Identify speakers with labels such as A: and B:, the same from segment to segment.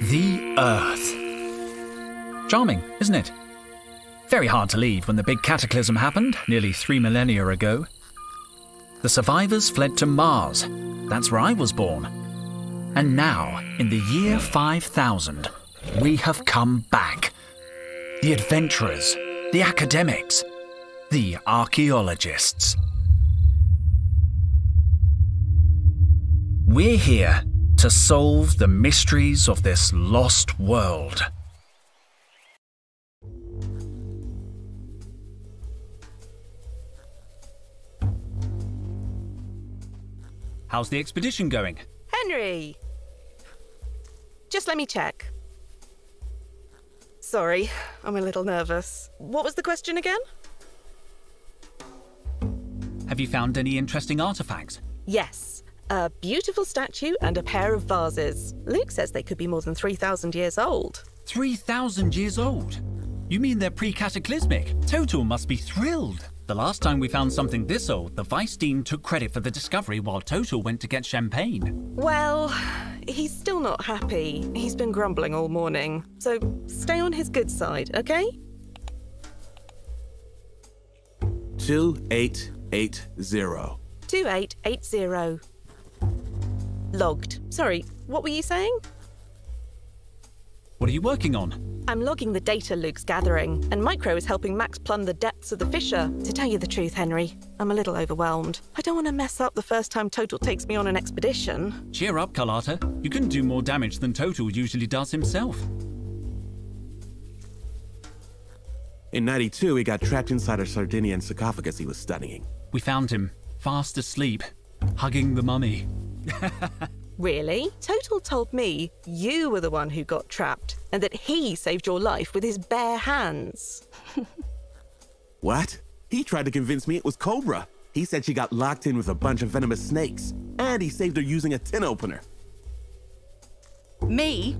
A: The Earth. Charming, isn't it? Very hard to leave when the big cataclysm happened nearly 3 millennia ago. The survivors fled to Mars. That's where I was born. And now, in the year 5000, we have come back. The adventurers, the academics, the archaeologists. We're here to solve the mysteries of this lost world. How's the expedition going?
B: Henry! Just let me check. Sorry, I'm a little nervous. What was the question again?
A: Have you found any interesting artifacts?
B: Yes. A beautiful statue and a pair of vases. Luke says they could be more than 3,000 years old.
A: 3,000 years old? You mean they're pre-cataclysmic? Total must be thrilled. The last time we found something this old, the Vice Dean took credit for the discovery while Total went to get champagne.
B: Well, he's still not happy. He's been grumbling all morning. So stay on his good side, okay?
C: 2880.
B: 2880. Logged. Sorry, what were you saying?
A: What are you working on?
B: I'm logging the data Luke's gathering, and Micro is helping Max plumb the depths of the fissure. To tell you the truth, Henry, I'm a little overwhelmed. I don't want to mess up the first time Total takes me on an expedition.
A: Cheer up, Carlotta. You can do more damage than Total usually does himself.
C: In 92, he got trapped inside a Sardinian sarcophagus he was studying.
A: We found him, fast asleep, hugging the mummy.
B: Really? Total told me you were the one who got trapped, and that he saved your life with his bare hands.
C: What? He tried to convince me it was Cobra. He said she got locked in with a bunch of venomous snakes, and he saved her using a tin opener.
D: Me?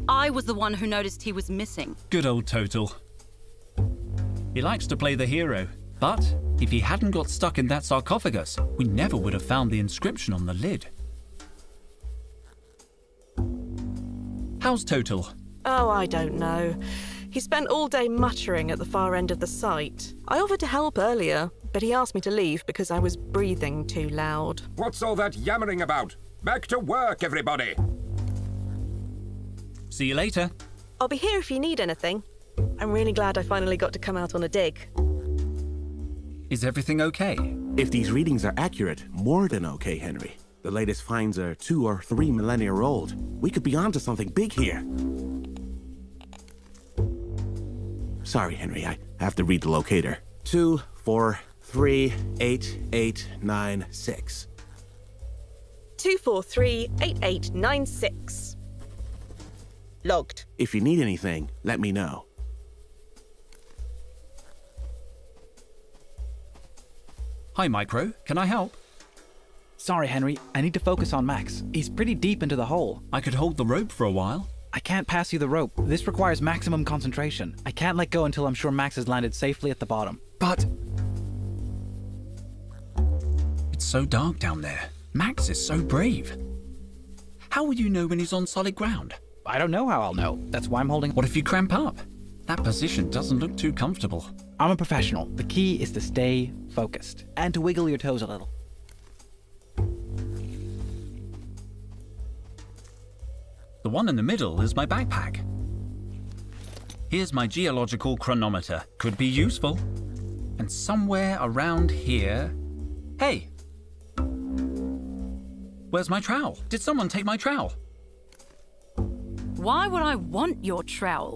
D: I was the one who noticed he was missing.
A: Good old Total. He likes to play the hero, but if he hadn't got stuck in that sarcophagus, we never would have found the inscription on the lid. How's Total?
B: Oh, I don't know. He spent all day muttering at the far end of the site. I offered to help earlier, but he asked me to leave because I was breathing too loud.
E: What's all that yammering about? Back to work, everybody!
A: See you later.
B: I'll be here if you need anything. I'm really glad I finally got to come out on a dig.
A: Is everything okay?
C: If these readings are accurate, more than okay, Henry. The latest finds are 2 or 3 millennia old. We could be onto something big here. Sorry, Henry, I have to read the locator. 2438896.
B: 2438896. Logged.
C: If you need anything, let me know.
A: Hi, Micro. Can I help?
F: Sorry, Henry. I need to focus on Max. He's pretty deep into the hole.
A: I could hold the rope for a while.
F: I can't pass you the rope. This requires maximum concentration. I can't let go until I'm sure Max has landed safely at the bottom.
A: But... it's so dark down there. Max is so brave. How will you know when he's on solid ground?
F: I don't know how I'll know. That's why I'm holding...
A: What if you cramp up? That position doesn't look too comfortable.
F: I'm a professional. The key is to stay focused and to wiggle your toes a little.
A: The one in the middle is my backpack. Here's my geological chronometer. Could be useful. And somewhere around here... Hey! Where's my trowel? Did someone take my trowel?
D: Why would I want your trowel?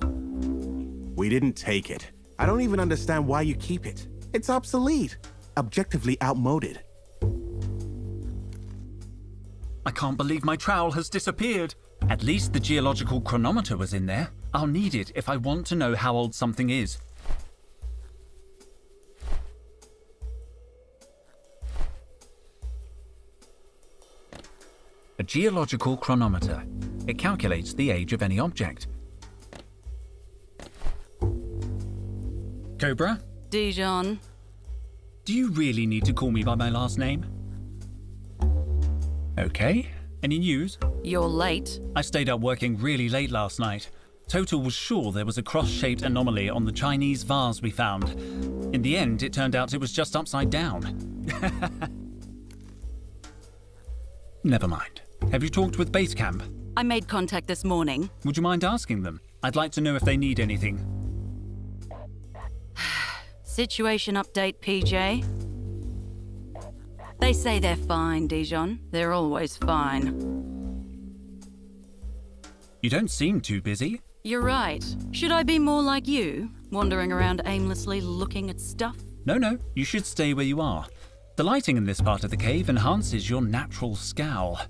C: We didn't take it. I don't even understand why you keep it. It's obsolete. Objectively outmoded.
A: I can't believe my trowel has disappeared. At least the geological chronometer was in there. I'll need it if I want to know how old something is. A geological chronometer. It calculates the age of any object. Cobra?
D: Dijon.
A: Do you really need to call me by my last name? Okay. Any news?
D: You're late.
A: I stayed up working really late last night. Total was sure there was a cross-shaped anomaly on the Chinese vase we found. In the end, it turned out it was just upside down. Never mind. Have you talked with base camp?
D: I made contact this morning.
A: Would you mind asking them? I'd like to know if they need anything.
D: Situation update, PJ. They say they're fine, Dijon. They're always fine.
A: You don't seem too busy.
D: You're right. Should I be more like you, wandering around aimlessly looking at stuff?
A: No, you should stay where you are. The lighting in this part of the cave enhances your natural scowl.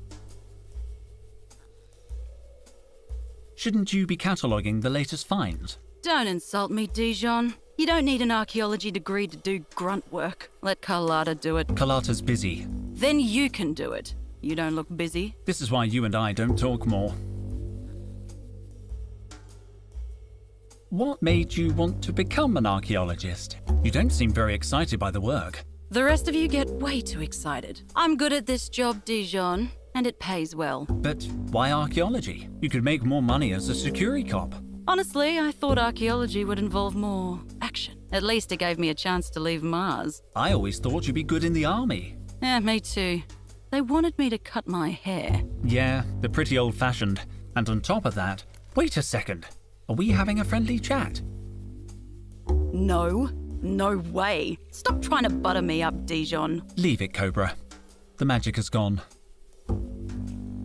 A: Shouldn't you be cataloguing the latest finds?
D: Don't insult me, Dijon. You don't need an archaeology degree to do grunt work. Let Carlotta do it.
A: Carlotta's busy.
D: Then you can do it. You don't look busy.
A: This is why you and I don't talk more. What made you want to become an archaeologist? You don't seem very excited by the work.
D: The rest of you get way too excited. I'm good at this job, Dijon, and it pays well.
A: But why archaeology? You could make more money as a security cop.
D: Honestly, I thought archaeology would involve more action. At least it gave me a chance to leave Mars.
A: I always thought you'd be good in the army.
D: Yeah, me too. They wanted me to cut my hair.
A: Yeah, they're pretty old-fashioned. And on top of that, wait a second. Are we having a friendly chat?
D: No way. Stop trying to butter me up, Dijon.
A: Leave it, Cobra. The magic has gone.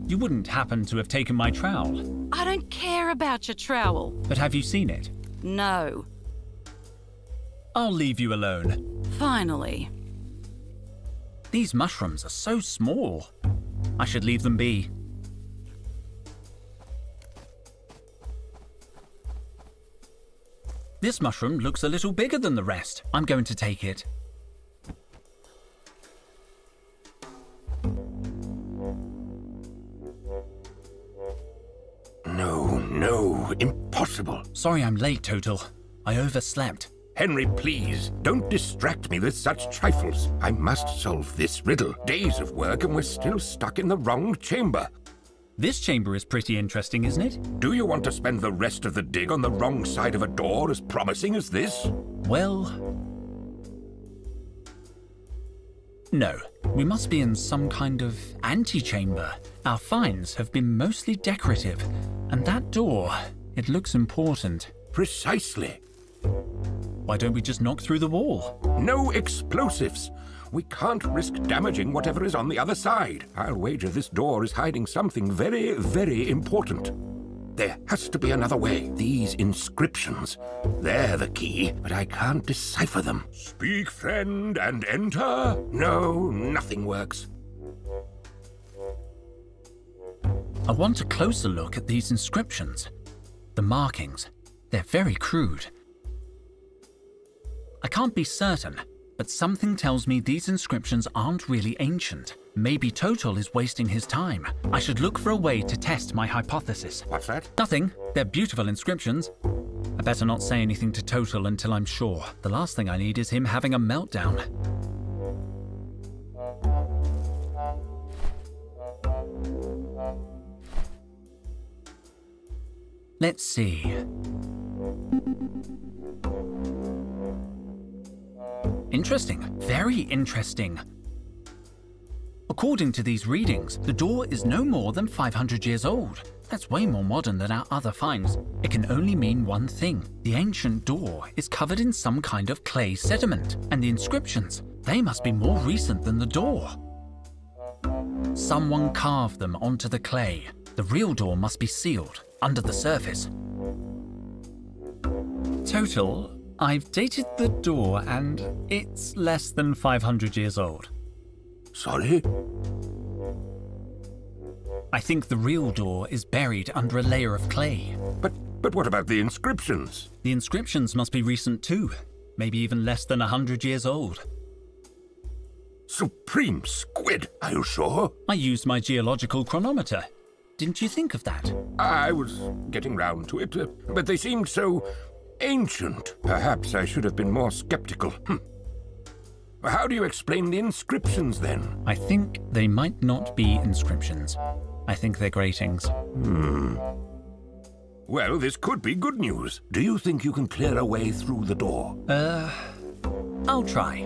A: You wouldn't happen to have taken my trowel.
D: I don't care about your trowel.
A: But have you seen it?
D: No.
A: I'll leave you alone.
D: Finally.
A: These mushrooms are so small. I should leave them be. This mushroom looks a little bigger than the rest. I'm going to take it.
E: No, impossible.
A: Sorry I'm late, Total. I overslept.
E: Henry, please, don't distract me with such trifles. I must solve this riddle. Days of work and we're still stuck in the wrong chamber.
A: This chamber is pretty interesting, isn't it?
E: Do you want to spend the rest of the dig on the wrong side of a door as promising as this?
A: Well... no. We must be in some kind of antechamber. Our finds have been mostly decorative. And that door, it looks important.
E: Precisely.
A: Why don't we just knock through the wall?
E: No explosives. We can't risk damaging whatever is on the other side. I'll wager this door is hiding something very, very important. There has to be another way. These inscriptions, they're the key, but I can't decipher them. Speak, friend, and enter? No, nothing works.
A: I want a closer look at these inscriptions. The markings, they're very crude. I can't be certain, but something tells me these inscriptions aren't really ancient. Maybe Total is wasting his time. I should look for a way to test my hypothesis.
E: What's that?
A: Nothing. They're beautiful inscriptions. I better not say anything to Total until I'm sure. The last thing I need is him having a meltdown. Let's see. Interesting. Very interesting. According to these readings, the door is no more than 500 years old. That's way more modern than our other finds. It can only mean one thing. The ancient door is covered in some kind of clay sediment, and the inscriptions, they must be more recent than the door. Someone carved them onto the clay. The real door must be sealed, under the surface. Total, I've dated the door and it's less than 500 years old.
E: Sorry?
A: I think the real door is buried under a layer of clay.
E: But what about the inscriptions?
A: The inscriptions must be recent too, maybe even less than 100 years old.
E: Supreme squid, are you sure?
A: I used my geological chronometer. Didn't you think of that?
E: I was getting round to it, but they seemed so ancient. Perhaps I should have been more skeptical. How do you explain the inscriptions, then?
A: I think they might not be inscriptions. I think they're gratings.
E: Well, this could be good news. Do you think you can clear a way through the door?
A: I'll try.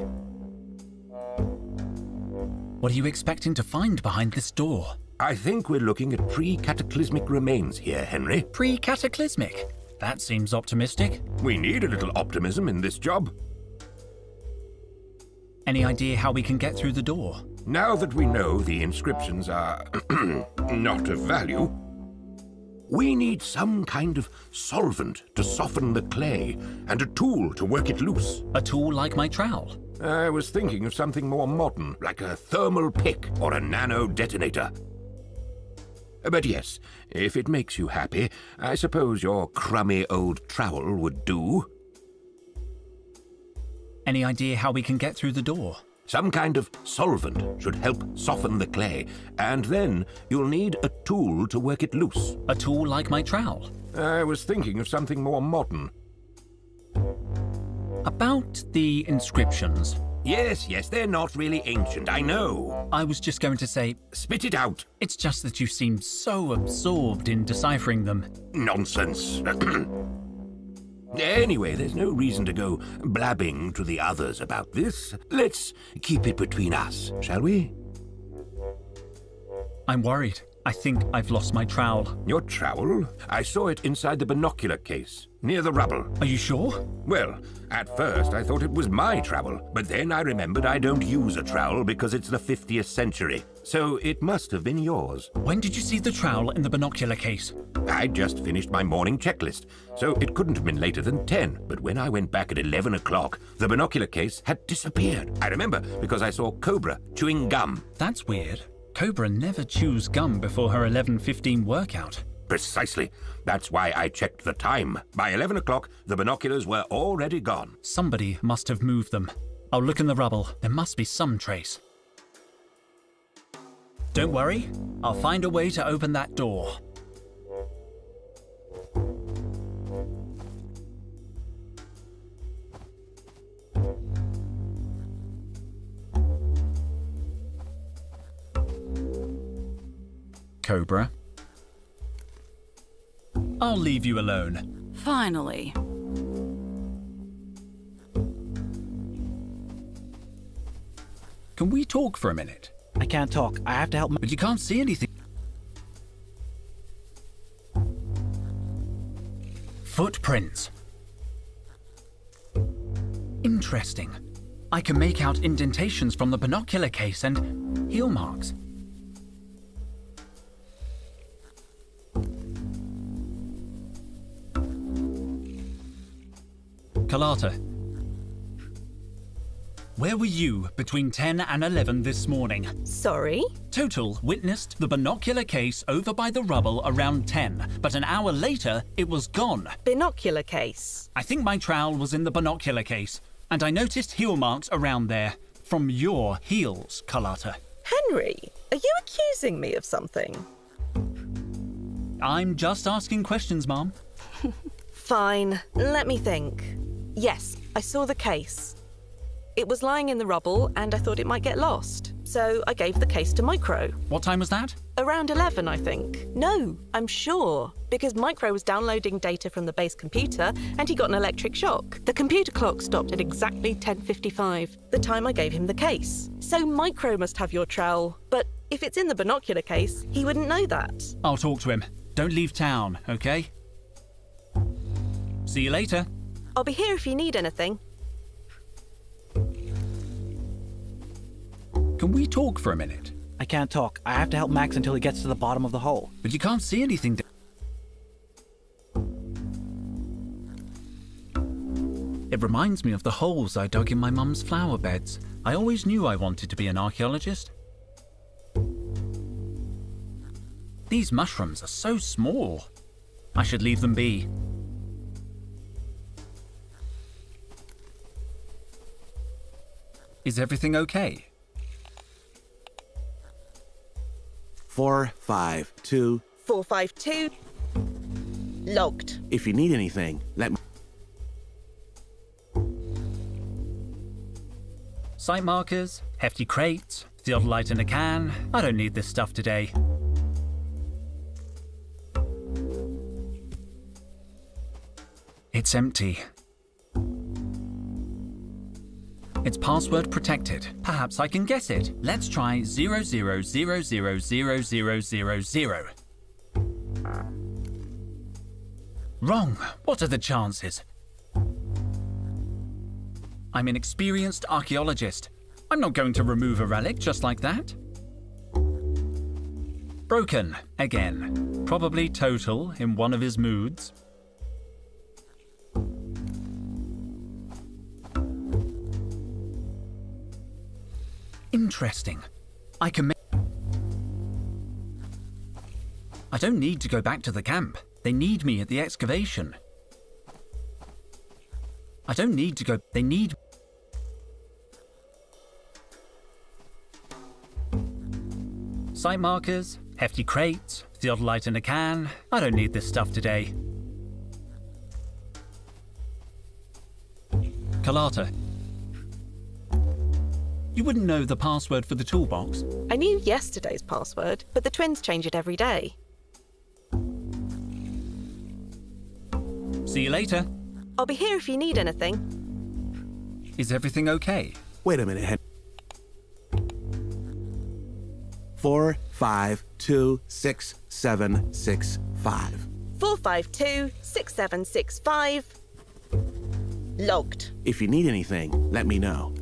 A: What are you expecting to find behind this door?
E: I think we're looking at pre-cataclysmic remains here, Henry.
A: Pre-cataclysmic? That seems optimistic.
E: We need a little optimism in this job.
A: Any idea how we can get through the door?
E: Now that we know the inscriptions are not of value, we need some kind of solvent to soften the clay and a tool to work it loose.
A: A tool like my trowel?
E: I was thinking of something more modern, like a thermal pick or a nano detonator. But yes, if it makes you happy, I suppose your crummy old trowel would do.
A: Any idea how we can get through the door?
E: Some kind of solvent should help soften the clay, and then you'll need a tool to work it loose.
A: A tool like my trowel?
E: I was thinking of something more modern.
A: About the inscriptions.
E: Yes, they're not really ancient, I know.
A: I was just going to say...
E: Spit it out.
A: It's just that you seem so absorbed in deciphering them.
E: Nonsense. Anyway, there's no reason to go blabbing to the others about this. Let's keep it between us, shall we?
A: I'm worried. I think I've lost my trowel.
E: Your trowel? I saw it inside the binocular case, near the rubble.
A: Are you sure?
E: Well, at first I thought it was my trowel, but then I remembered I don't use a trowel because it's the 50th century, so it must have been yours.
A: When did you see the trowel in the binocular case?
E: I'd just finished my morning checklist, so it couldn't have been later than 10, but when I went back at 11 o'clock, the binocular case had disappeared. I remember because I saw Cobra chewing gum.
A: That's weird. Cobra never chews gum before her 11:15 workout.
E: Precisely. That's why I checked the time. By 11 o'clock, the binoculars were already gone.
A: Somebody must have moved them. I'll look in the rubble. There must be some trace. Don't worry. I'll find a way to open that door. Cobra. I'll leave you alone.
D: Finally.
A: Can we talk for a minute?
F: I can't talk. I have to help.
A: But you can't see anything. Footprints. Interesting. I can make out indentations from the binocular case and heel marks. Carlotta, where were you between 10 and 11 this morning?
B: Sorry?
A: Total witnessed the binocular case over by the rubble around 10, but an hour later, it was gone.
B: Binocular case.
A: I think my trowel was in the binocular case, and I noticed heel marks around there. From your heels, Carlotta.
B: Henry, are you accusing me of something?
A: I'm just asking questions, Mom.
B: Fine, let me think. Yes, I saw the case. It was lying in the rubble and I thought it might get lost. So I gave the case to Micro.
A: What time was that?
B: Around 11, I think. No, I'm sure. Because Micro was downloading data from the base computer and he got an electric shock. The computer clock stopped at exactly 10:55, the time I gave him the case. So Micro must have your trowel. But if it's in the binocular case, he wouldn't know that.
A: I'll talk to him. Don't leave town, okay? See you later.
B: I'll be here if you need anything.
A: Can we talk for a minute?
F: I can't talk. I have to help Max until he gets to the bottom of the hole.
A: But you can't see anything. It reminds me of the holes I dug in my mum's flower beds. I always knew I wanted to be an archaeologist. These mushrooms are so small. I should leave them be. Is everything okay?
C: 452.
B: 452. Logged.
C: If you need anything, let me...
A: Site markers, hefty crates, theodolite in a can. I don't need this stuff today. It's empty. It's password protected. Perhaps I can guess it. Let's try 00000000. Wrong. What are the chances? I'm an experienced archaeologist. I'm not going to remove a relic just like that. Broken. Again. Probably Total in one of his moods. Interesting. I don't need to go back to the camp. They need me at the excavation. They need... Site markers, hefty crates, theodolite in a can. I don't need this stuff today. Carlotta. You wouldn't know the password for the toolbox?
B: I knew yesterday's password, but the twins change it every day.
A: See you later.
B: I'll be here if you need anything.
A: Is everything okay?
C: Wait a minute, Henry. 4526765.
B: 4526765. Logged.
C: If you need anything, let me know.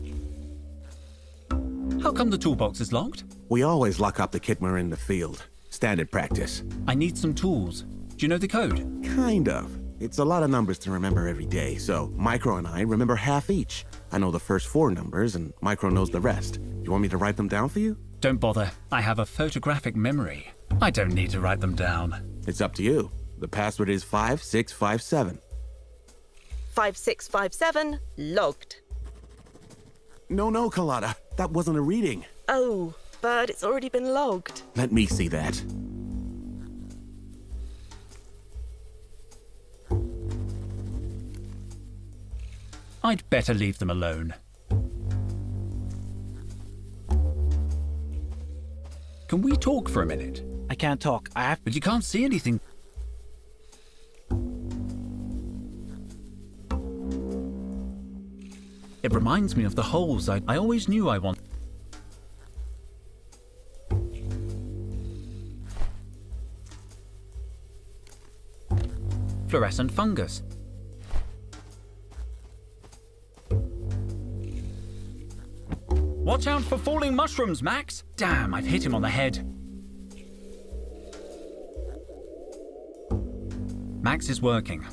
A: How come the toolbox is locked?
C: We always lock up the kit when we're in the field. Standard practice.
A: I need some tools. Do you know the code?
C: Kind of. It's a lot of numbers to remember every day, so Micro and I remember half each. I know the first 4 numbers, and Micro knows the rest. You want me to write them down for you?
A: Don't bother. I have a photographic memory. I don't need to write them down.
C: It's up to you. The password is 5657.
B: 5657. Logged.
C: No, Carlotta. That wasn't a reading.
B: Oh, but it's already been logged.
C: Let me see that.
A: I'd better leave them alone. Can we talk for a minute?
F: I can't talk. I have...
A: But you can't see anything. It reminds me of the holes I always knew I wanted. Fluorescent fungus. Watch out for falling mushrooms, Max! Damn, I've hit him on the head. Max is working.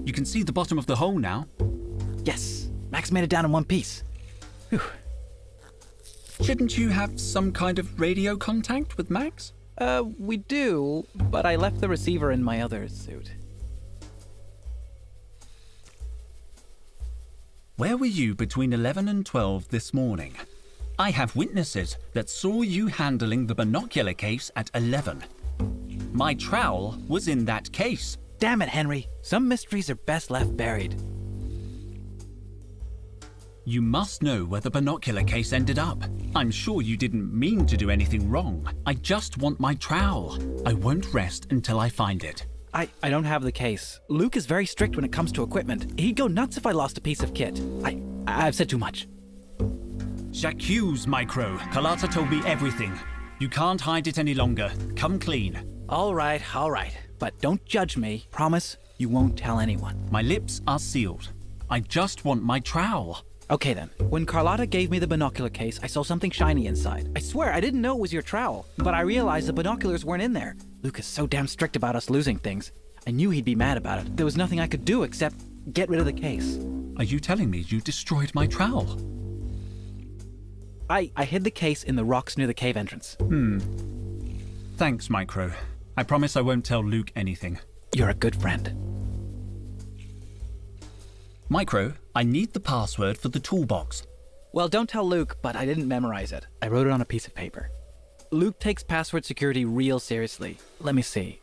A: You can see the bottom of the hole now.
F: Yes, Max made it down in one piece. Whew.
A: Shouldn't you have some kind of radio contact with Max?
F: We do, but I left the receiver in my other suit.
A: Where were you between 11 and 12 this morning? I have witnesses that saw you handling the binocular case at 11. My trowel was in that case.
F: Damn it, Henry. Some mysteries are best left buried.
A: You must know where the binocular case ended up. I'm sure you didn't mean to do anything wrong. I just want my trowel. I won't rest until I find it.
F: I don't have the case. Luke is very strict when it comes to equipment. He'd go nuts if I lost a piece of kit. I've said too much.
A: J'accuse, Micro. Carlotta told me everything. You can't hide it any longer. Come clean.
F: All right. But don't judge me. Promise you won't tell anyone.
A: My lips are sealed. I just want my trowel.
F: Okay then. When Carlotta gave me the binocular case, I saw something shiny inside. I swear I didn't know it was your trowel, but I realized the binoculars weren't in there. Luke is so damn strict about us losing things. I knew he'd be mad about it. There was nothing I could do except get rid of the case.
A: Are you telling me you destroyed my trowel?
F: I hid the case in the rocks near the cave entrance.
A: Thanks, Micro. I promise I won't tell Luke anything.
F: You're a good friend.
A: Micro, I need the password for the toolbox.
F: Well, don't tell Luke, but I didn't memorize it. I wrote it on a piece of paper. Luke takes password security real seriously. Let me see.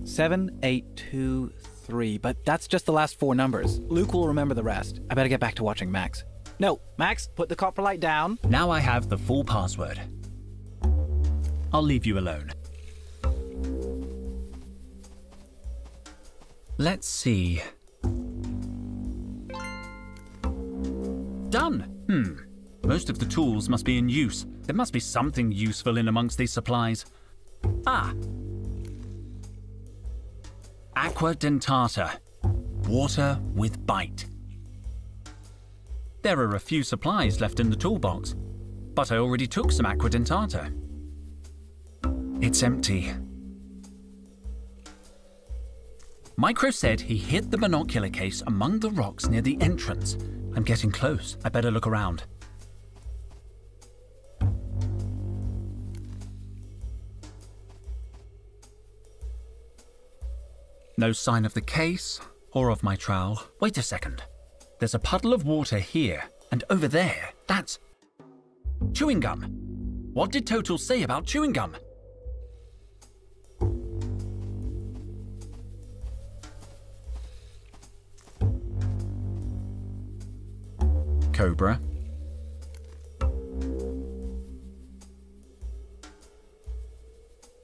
F: 7823. 3, but that's just the last 4 numbers. Luke will remember the rest. I better get back to watching Max. No, Max, put the copper light down.
A: Now I have the full password. I'll leave you alone. Let's see. Done. Most of the tools must be in use. There must be something useful in amongst these supplies. Ah. Aqua dentata. Water with bite. There are a few supplies left in the toolbox, but I already took some aqua dentata. It's empty. Micro said he hid the binocular case among the rocks near the entrance. I'm getting close. I better look around. No sign of the case or of my trowel. Wait a second. There's a puddle of water here, and over there, that's chewing gum. What did Total say about chewing gum? Cobra.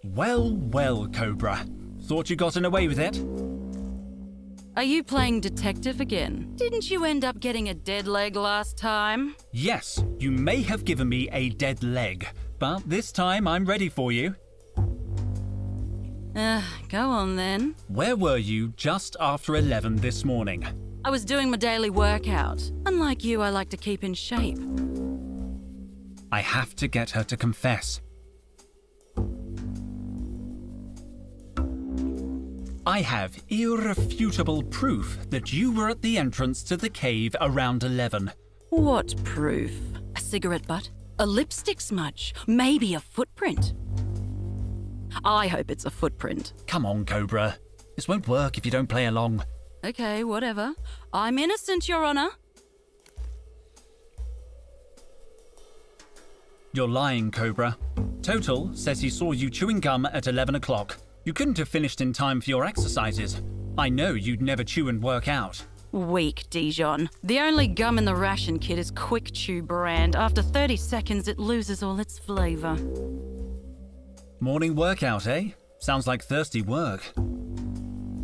A: Well, well, Cobra. Thought you gotten away with it?
D: Are you playing detective again? Didn't you end up getting a dead leg last time?
A: Yes, you may have given me a dead leg, but this time I'm ready for you.
D: Go on then.
A: Where were you just after 11 this morning?
D: I was doing my daily workout. Unlike you, I like to keep in shape.
A: I have to get her to confess. I have irrefutable proof that you were at the entrance to the cave around 11.
D: What proof? A cigarette butt? A lipstick smudge? Maybe a footprint? I hope it's a footprint.
A: Come on, Cobra. This won't work if you don't play along.
D: Okay, whatever. I'm innocent, Your Honor.
A: You're lying, Cobra. Total says he saw you chewing gum at 11 o'clock. You couldn't have finished in time for your exercises. I know you'd never chew and work out.
D: Weak, Dijon. The only gum in the ration kit is Quick Chew brand. After 30 seconds, it loses all its flavor.
A: Morning workout, eh? Sounds like thirsty work.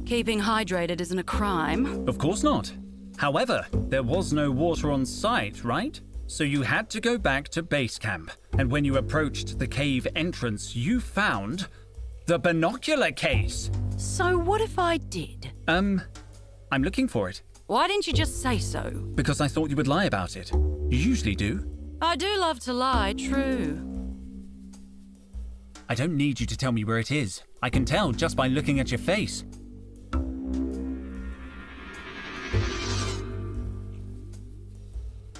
D: Keeping hydrated isn't a crime.
A: Of course not. However, there was no water on site, right? So you had to go back to base camp. And when you approached the cave entrance, you found the binocular case.
D: So what if I did?
A: I'm looking for it.
D: Why didn't you just say so?
A: Because I thought you would lie about it. You usually do.
D: I do love to lie, true.
A: I don't need you to tell me where it is. I can tell just by looking at your face.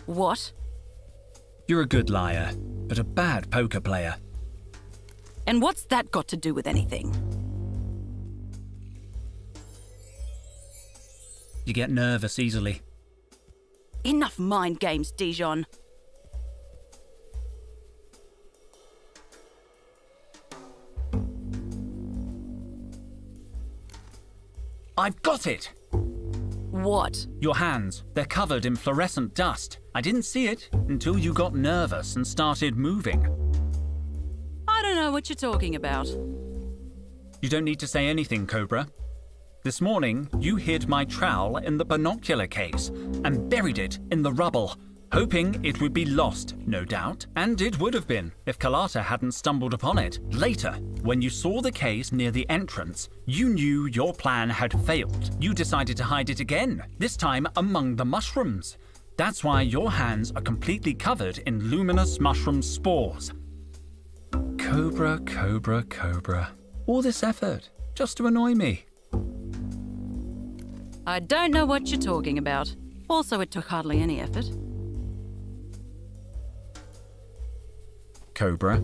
D: What?
A: You're a good liar, but a bad poker player.
D: And what's that got to do with anything?
A: You get nervous easily.
D: Enough mind games, Dijon.
A: I've got it!
D: What?
A: Your hands. They're covered in fluorescent dust. I didn't see it until you got nervous and started moving.
D: I don't know what you're talking about.
A: You don't need to say anything, Cobra. This morning, you hid my trowel in the binocular case and buried it in the rubble, hoping it would be lost, no doubt. And it would have been if Carlotta hadn't stumbled upon it. Later, when you saw the case near the entrance, you knew your plan had failed. You decided to hide it again, this time among the mushrooms. That's why your hands are completely covered in luminous mushroom spores. Cobra, Cobra, Cobra. All this effort, just to annoy me.
D: I don't know what you're talking about. Also, it took hardly any effort.
A: Cobra.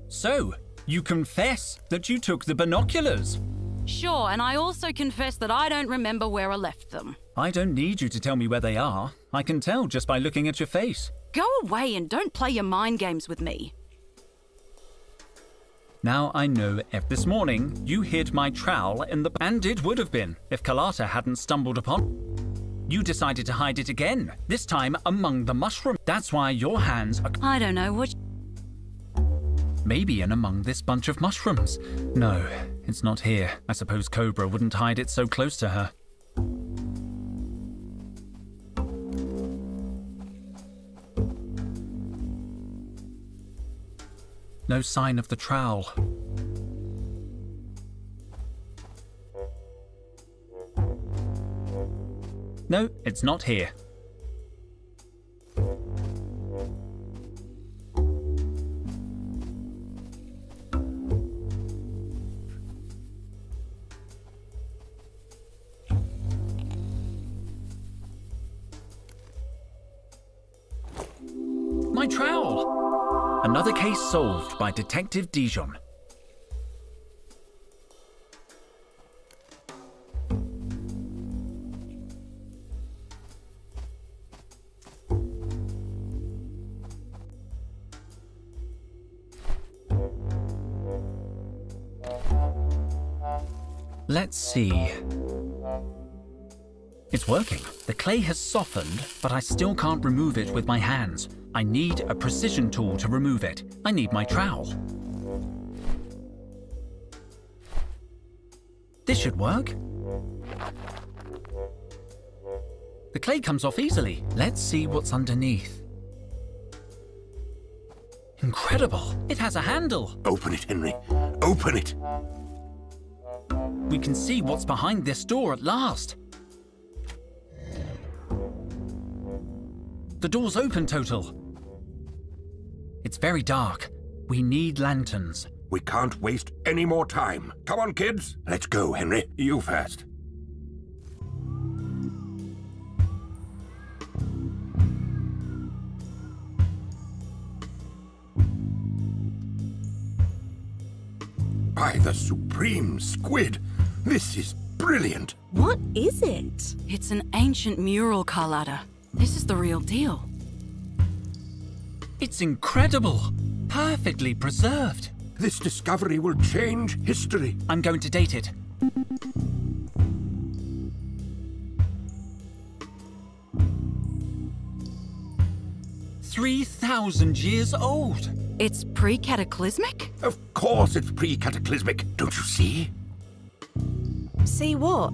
A: So, you confess that you took the binoculars?
D: Sure, and I also confess that I don't remember where I left them.
A: I don't need you to tell me where they are. I can tell just by looking at your face.
D: Go away and don't play your mind games with me.
A: Now I know if this morning you hid my trowel in the... And it would have been if Carlotta hadn't stumbled upon... You decided to hide it again, this time among the mushrooms. That's why your hands are...
D: I don't know what...
A: Maybe in among this bunch of mushrooms. No, it's not here. I suppose Cobra wouldn't hide it so close to her. No sign of the trowel. No, it's not here. My trowel! Another case solved by Detective Dijon. Let's see. It's working. The clay has softened, but I still can't remove it with my hands. I need a precision tool to remove it. I need my trowel. This should work. The clay comes off easily. Let's see what's underneath. Incredible! It has a handle.
E: Open it, Henry. Open it.
A: We can see what's behind this door at last. The door's open, Total. It's very dark. We need lanterns.
E: We can't waste any more time. Come on, kids. Let's go, Henry. You first. By the supreme squid, this is brilliant.
B: What is it?
D: It's an ancient mural, Carlotta. This is the real deal.
A: It's incredible. Perfectly preserved.
E: This discovery will change history.
A: I'm going to date it. "3,000 years old.
D: It's pre-cataclysmic?
E: Of course it's pre-cataclysmic. Don't you see?
B: See what?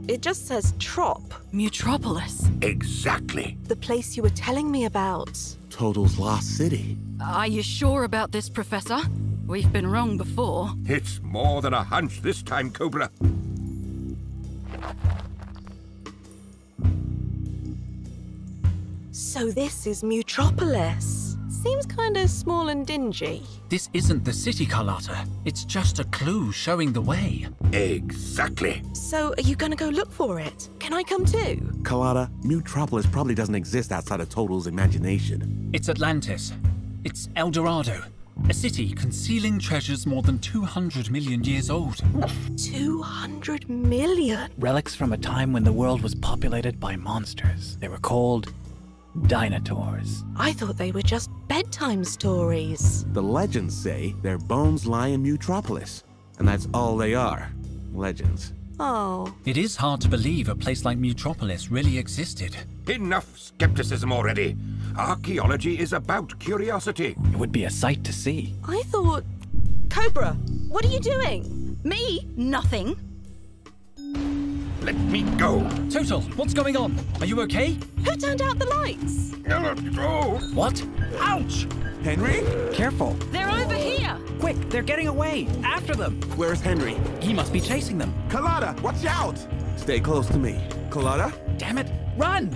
B: It just says Trop.
D: Mutropolis.
E: Exactly.
B: The place you were telling me about.
C: Total's lost city.
D: Are you sure about this, Professor? We've been wrong before.
E: It's more than a hunch this time, Cobra.
B: So this is Mutropolis. Seems kind of small and dingy.
A: This isn't the city, Carlotta. It's just a clue showing the way.
E: Exactly.
B: So are you gonna go look for it? Can I come too?
C: Carlotta, Mutropolis probably doesn't exist outside of Total's imagination.
A: It's Atlantis. It's El Dorado. A city concealing treasures more than 200 million years old.
B: 200 million?
F: Relics from a time when the world was populated by monsters. They were called Dinotaurs.
B: I thought they were just bedtime stories.
C: The legends say their bones lie in Mutropolis, and that's all they are. Legends.
B: Oh.
A: It is hard to believe a place like Mutropolis really existed.
E: Enough skepticism already. Archaeology is about curiosity.
F: It would be a sight to see.
B: I thought... Cobra, what are you doing?
D: Me? Nothing.
E: Let me go.
A: Total, what's going on? Are you okay?
B: Who turned out the lights?
E: Oh.
A: What? Ouch!
C: Henry?
F: Careful.
D: They're over here.
F: Quick, they're getting away. After them.
C: Where's Henry?
F: He must be chasing them.
C: Carlotta, watch out! Stay close to me. Carlotta?
F: Damn it. Run!